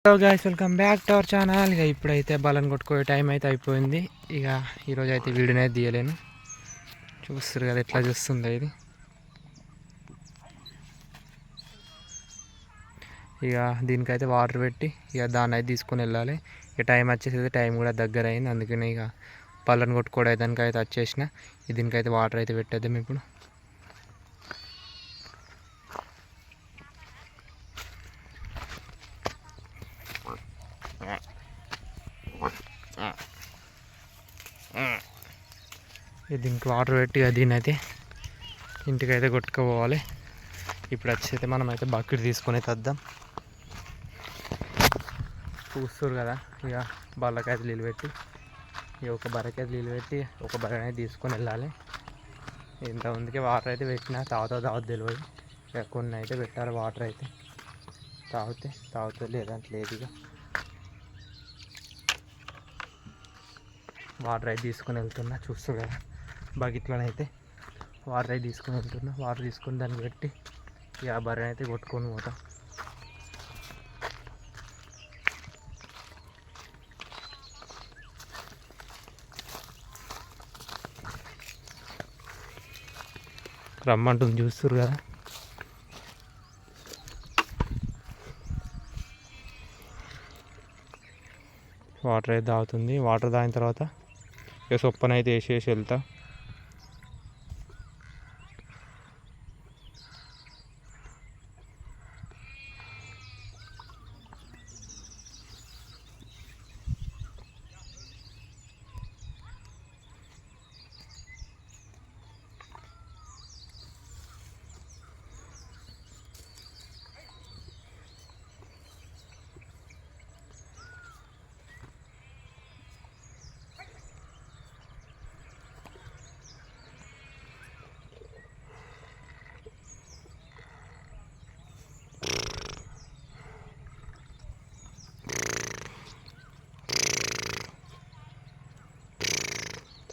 Hello guys, welcome back to our channel. ఇక ఇప్పుడైతే బలం కొట్టుకునే టైం అయితే అయిపోయింది. ఇక ఈరోజు అయితే వీడియోని అయితే తీయలేను. చూస్తారు కదా ఎట్లా చూస్తుందో ఇది. ఇక దీనికైతే వాటర్ పెట్టి ఇక దాన్ని అయితే తీసుకొని వెళ్ళాలి. ఇక టైం వచ్చేసి టైం కూడా దగ్గర అయింది. అందుకని ఇక పళ్ళను కొట్టుకోవడానికి అయితే వచ్చేసిన. దీనికైతే వాటర్ అయితే పెట్టేద్దాం ఇప్పుడు. దీనికి వాటర్ పెట్టి దీన్ని అయితే ఇంటికైతే కొట్టుకుపోవాలి. ఇప్పుడు వచ్చి మనం అయితే బకెట్ తీసుకొని తెద్దాం. చూస్తారు కదా ఇక బల్లకైతే నీళ్ళు పెట్టి ఇక ఒక బరకైతే నీళ్ళు పెట్టి ఒక బర్రె అయితే తీసుకొని వెళ్ళాలి. ఇంతమందికి వాటర్ అయితే పెట్టినా తాగుతా తెలియదు. ఇక కొన్ని అయితే పెట్టాలి వాటర్ అయితే తాగుతుంది లేదంటే లేదు. ఇక వాటర్ అయితే తీసుకొని వెళ్తున్నా. చూస్తారు కదా బకెట్లోనైతే వాటర్ అయితే తీసుకొని వెళ్తున్నా. వాటర్ తీసుకొని దాన్ని పెట్టి ఇక బర్రెని అయితే కొట్టుకొని పోతాం. రమ్మంటుంది చూస్తారు కదా. వాటర్ అయితే తాగుతుంది. వాటర్ తాగిన తర్వాత ఇక సొప్పనైతే వేసేసి వెళ్తా.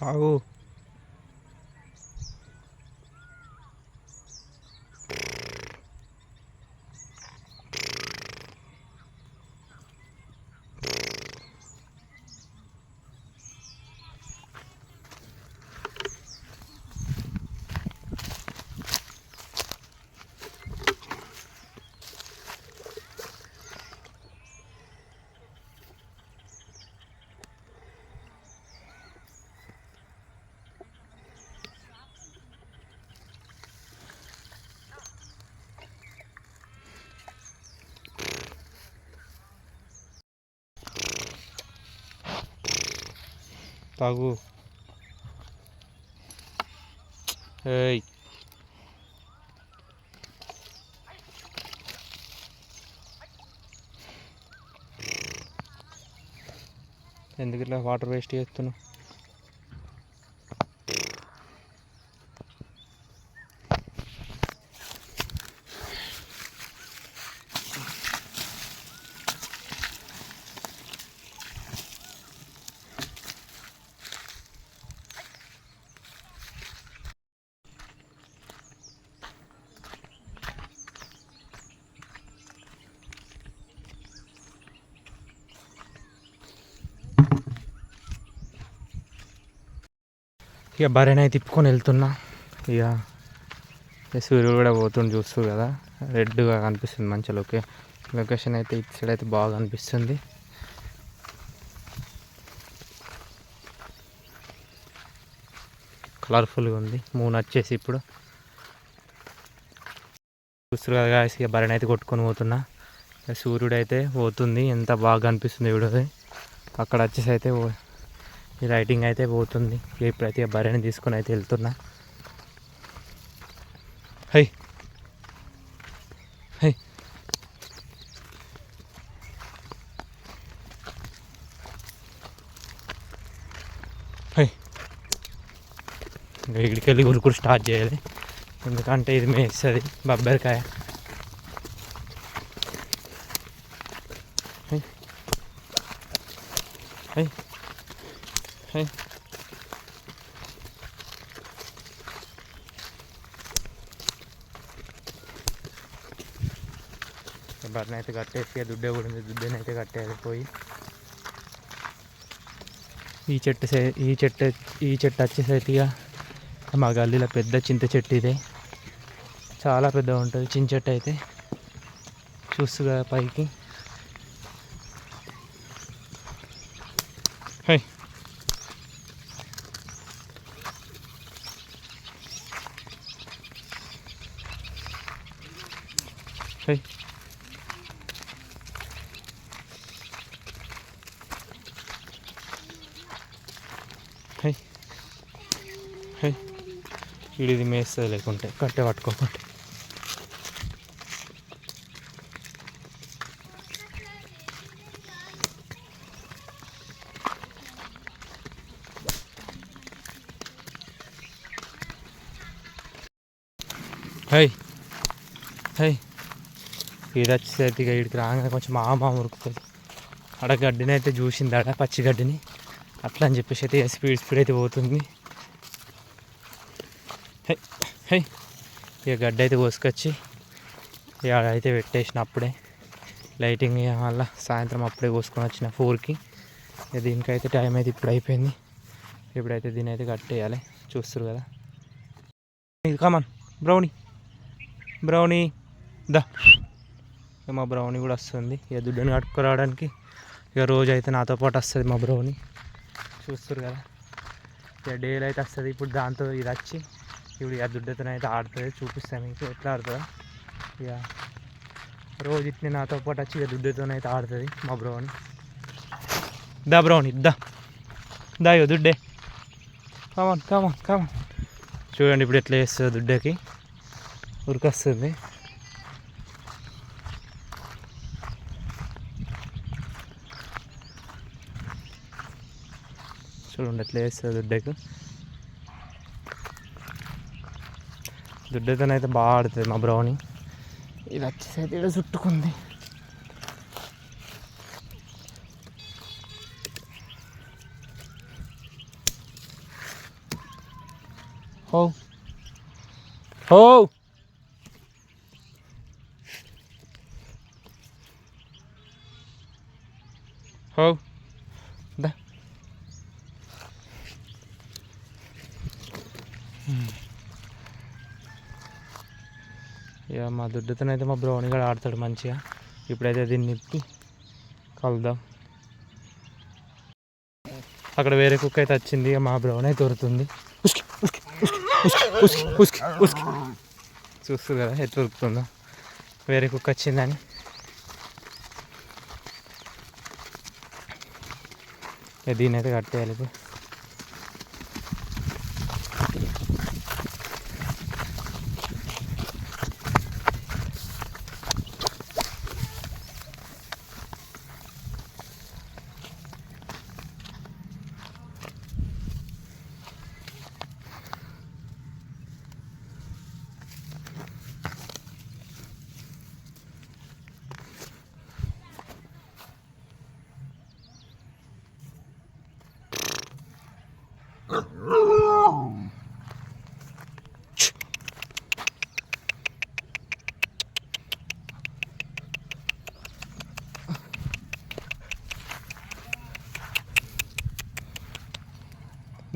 తాగు. తాగు. ఏయ్ ఎందుకు ఇట్లా వాటర్ వేస్ట్ చేస్తున్నావు? ఇక బర్రెని అయితే తిప్పుకొని వెళ్తున్నా. ఇక సూర్యుడు కూడా పోతుండు చూస్తూ కదా, రెడ్గా కనిపిస్తుంది మంచి లొకేషన్ అయితే. ఇటు సైడ్ అయితే బాగా అనిపిస్తుంది. కలర్ఫుల్గా ఉంది. మూన్ వచ్చేసి ఇప్పుడు చూస్తారు కదా. ఇక బర్రెని అయితే కొట్టుకొని పోతున్నా. సూర్యుడు అయితే పోతుంది. ఎంత బాగా అనిపిస్తుంది వీడియో. అక్కడ వచ్చేసి అయితే ఈ రైటింగ్ అయితే పోతుంది. ఇప్పుడైతే బర్రెని తీసుకొని అయితే వెళ్తున్నా. హై హై హై ఇంకా ఇక్కడికి వెళ్ళి ఉరుకుడు స్టార్ట్ చేయాలి. ఎందుకంటే ఇది మేస్తుంది బొబ్బరికాయ. హై హై హై బర్రెని అయితే కట్టేసి దుడ్డే కూడా ఉంది, దుడ్డని అయితే కట్టేయాలి పోయి. ఈ చెట్టు వచ్చేసరికి మా గల్లీలో పెద్ద చింత చెట్టు ఇదే, చాలా పెద్దగా ఉంటుంది చింత చెట్టు అయితే. చూస్తుగా పైకి హై హై హై హై ఇది మేస్తుంది లేకుంటే కట్టె పట్టుకోకుంటే. హై హై ఇది వచ్చేసరికి వీడికి రాగానే కొంచెం ఉరుకుతుంది. ఆడ గడ్డిని అయితే చూసింది, ఆడ పచ్చి గడ్డిని, అట్లా అని చెప్పేసి అయితే స్పీడ్ అయితే పోతుంది. హై హై ఇక గడ్డి అయితే కోసుకొచ్చి అయితే పెట్టేసిన అప్పుడే లైటింగ్ వల్ల సాయంత్రం అప్పుడే కోసుకొని వచ్చిన 4కి. ఇక దీనికైతే టైం అయితే ఇప్పుడు అయిపోయింది. ఇప్పుడైతే దీని అయితే కట్టేయాలి. చూస్తారు కదా. కమాన్ బ్రౌనీ దా. మా బ్రౌనీ కూడా వస్తుంది ఇక దుడ్డుని కట్టుకురావడానికి. ఇక రోజు అయితే నాతో పాటు వస్తుంది మా బ్రౌనీ. చూస్తారు కదా. ఇక డైలీ అయితే వస్తుంది. ఇప్పుడు దాంతో ఇది వచ్చి ఇప్పుడు ఇక దుడ్డతో అయితే ఆడుతుంది. చూపిస్తాను మీకు ఎట్లా ఆడుతుందో. ఇక రోజు ఇట్లా నాతో పాటు వచ్చి ఇక దుడ్డతో అయితే ఆడుతుంది మా బ్రౌనీ. దా బ్రౌనీ దా ఇక దుడ్డే. కమాన్ కమాన్ కమాన్. చూడండి ఇప్పుడు ఎట్లా చేస్తుంది, దుడ్డకి ఉరికొస్తుంది. చూడండి ఎట్లా వేస్తుంది దుడ్డకు. దుడ్డతోనైతే బాగా ఆడుతుంది మా బ్రౌనీ. ఇది వచ్చేసైతే ఇక్కడ చుట్టుకుంది. హో హో హో దా. ఇక మా దుడ్డుతోనైతే మా బ్రౌనీ కూడా ఆడతాడు మంచిగా. ఇప్పుడైతే దీన్ని నిప్పి కలుద్దాం. అక్కడ వేరే కుక్క అయితే వచ్చింది. ఇక మా బ్రౌనీ అయితే దొరుకుతుంది. చూస్తుంది కదా ఎట్లా దొరుకుతుందో. వేరే కుక్క వచ్చిందని దీన్ని అయితే కట్టేయాలి ఇప్పుడు.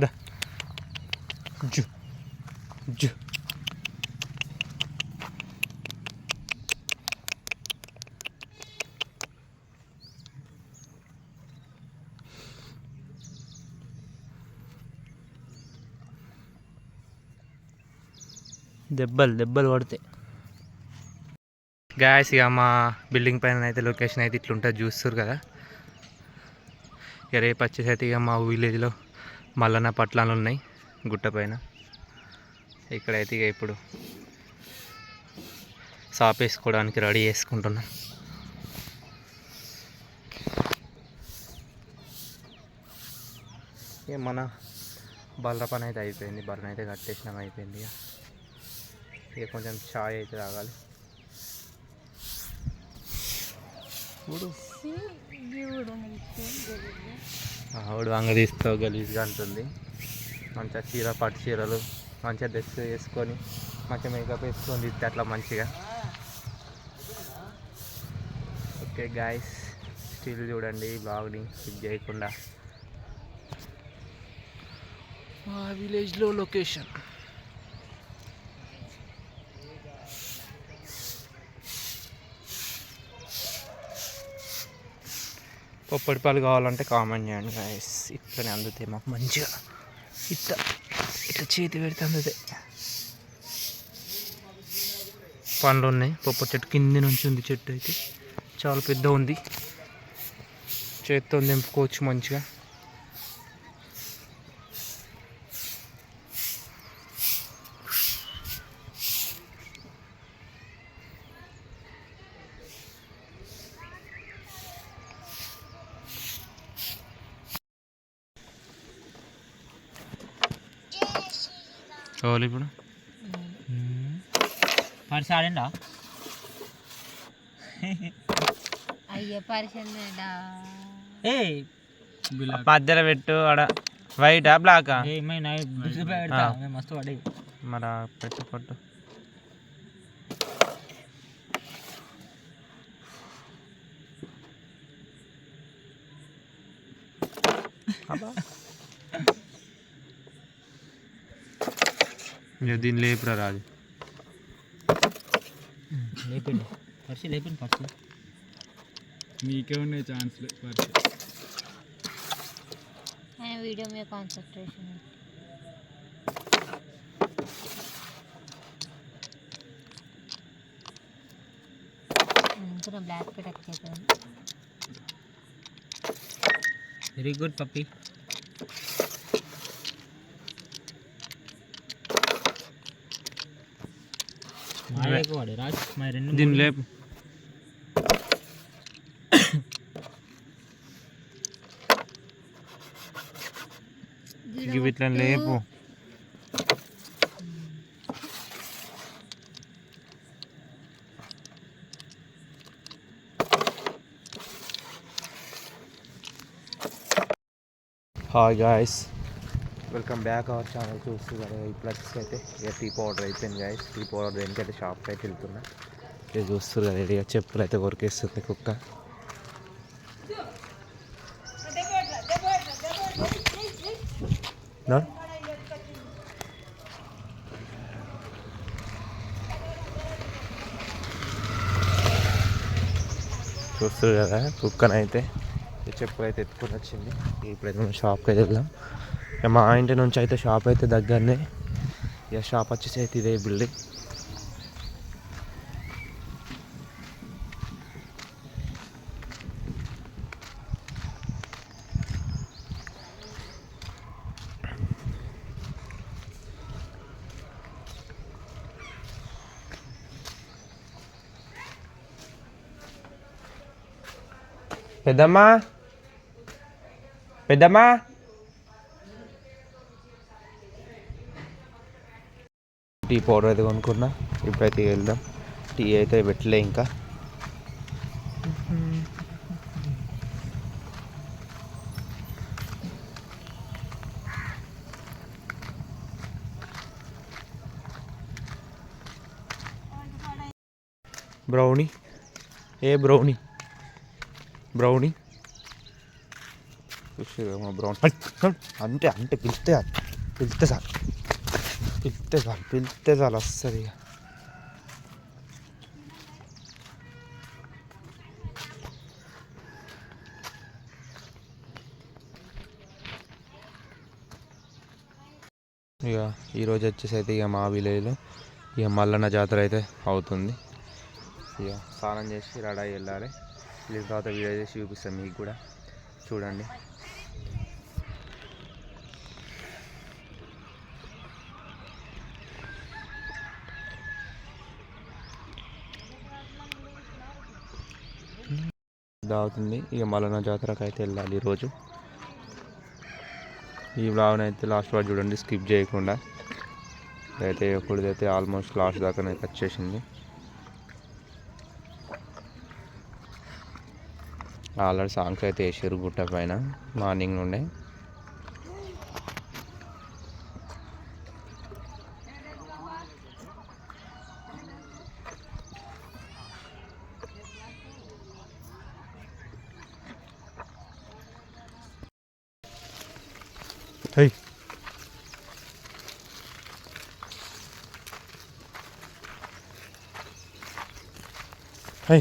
దా జు జు. దెబ్బలు పడితే గాయస్. ఇక మా బిల్డింగ్ పైన అయితే లొకేషన్ అయితే ఇట్లుంటుంది చూస్తారు కదా. ఇక రేపు వచ్చేసి అయితే ఇక మా విలేజ్లో మల్లన్న పట్లాలు ఉన్నాయి గుట్ట పైన. ఇక్కడైతే ఇక ఇప్పుడు సాప్ వేసుకోవడానికి రెడీ చేసుకుంటున్నాం. ఇక మన బర్ర పని అయితే అయిపోయింది. బర్రని అయితే కట్టేసినాం, అయిపోయింది. ఇక కొంచెం చాయ్ అయితే తాగాలి. ఆవిడ వంగ తీస్తావు గలీజ్గా అంటుంది. మంచిగా పట్టు చీరలు మంచిగా డ్రెస్ వేసుకొని మంచిగా మేకప్ వేసుకొని తీస్తే అట్లా మంచిగా. ఓకే గాయస్, స్టిల్ చూడండి బ్లాగ్ని స్కిప్ చేయకుండా. మా విలేజ్లో లొకేషన్. పొప్పడిపాలు కావాలంటే కామెంట్ చేయండి గాయస్. ఇట్లనే అందుతాయి మాకు మంచిగా. ఇట్లా ఇట్లా చేతి పెడితే అందుతాయి. పండ్లు ఉన్నాయి. పొప్పటి చెట్టు కింది నుంచి ఉంది. చెట్టు అయితే చాలా పెద్ద ఉంది. చేత్తో తెంపుకోవచ్చు మంచిగా. కావాలి ఇప్పుడు పరిసాడండా అయ్యే పరిచయం మధ్యలో పెట్టు. ఆడ వైటా బ్లాకా మస్తు పడే మరి పెట్టు పట్టు. దీన్ని లేపురా రాదు. లేపిండి పరిచి లేపిండి పరిచి మీకే ఉన్నాయి ఛాన్స్లు పరిచి. వీడియో మీద కాన్సన్ట్రేషన్. బ్లాక్ ప్రొడక్ట్ చేద్దాం. వెరీ గుడ్ పప్పి. దీన్ని లేపు. ఇట్లా లేపు. Hi guys, welcome back our channel. చూస్తున్నారు ఇప్పుడు అయితే ఇక టీ పౌడర్ అయిపోయింది గాయస్. టీ పౌడర్ దేనికైతే షాప్కి అయితే వెళ్తున్నా. ఇక చూస్తారు కదా, ఇక చెప్పులు అయితే కొరికేస్తుంది కుక్క. చూస్తారు కదా కుక్కనైతే. ఈ చెప్పులు అయితే ఎత్తుకొని వచ్చింది. ఇప్పుడైతే మనం షాప్కి అయితే వెళ్దాం. ఇక మా ఇంటి నుంచి అయితే షాప్ అయితే దగ్గరనే. ఇక షాప్ వచ్చేసి అయితే ఇదే బిల్డింగ్. పెద్దమ్మా, పెద్దమ్మా, టీ పౌడర్ అయితే కొనుక్కున్నా. ఇప్పుడైతే వెళ్దాం. టీ అయితే పెట్టలే ఇంకా. బ్రౌనీ, ఏ బ్రౌనీ, బ్రౌనీ మా బ్రౌన్ అంటే అంటే పిలిస్తే పిలిస్తే చాలు, పిలిస్తే చాలు, పిలిస్తే చాలు వస్తుంది. ఇక ఈరోజు వచ్చేసి అయితే ఇక మా విలేజ్లో ఇక మల్లన్న జాతర అయితే అవుతుంది. ఇక స్నానం చేసి రెడీ వెళ్ళాలి. వెళ్ళిన తర్వాత వీడియో చేసి చూపిస్తాను మీకు కూడా, చూడండి. అవుతుంది ఇక మల్లన్న జాతరకు అయితే వెళ్ళాలి ఈరోజు. ఈ బ్లాగ్ని అయితే లాస్ట్ వరకు చూడండి, స్కిప్ చేయకుండా. అయితే ఇప్పుడైతే ఆల్మోస్ట్ లాస్ట్ దాకా వచ్చేసింది. ఆల్రెడీ సాంగ్స్ అయితే వేసారు గుట్ట పైన మార్నింగ్ నుండే. High high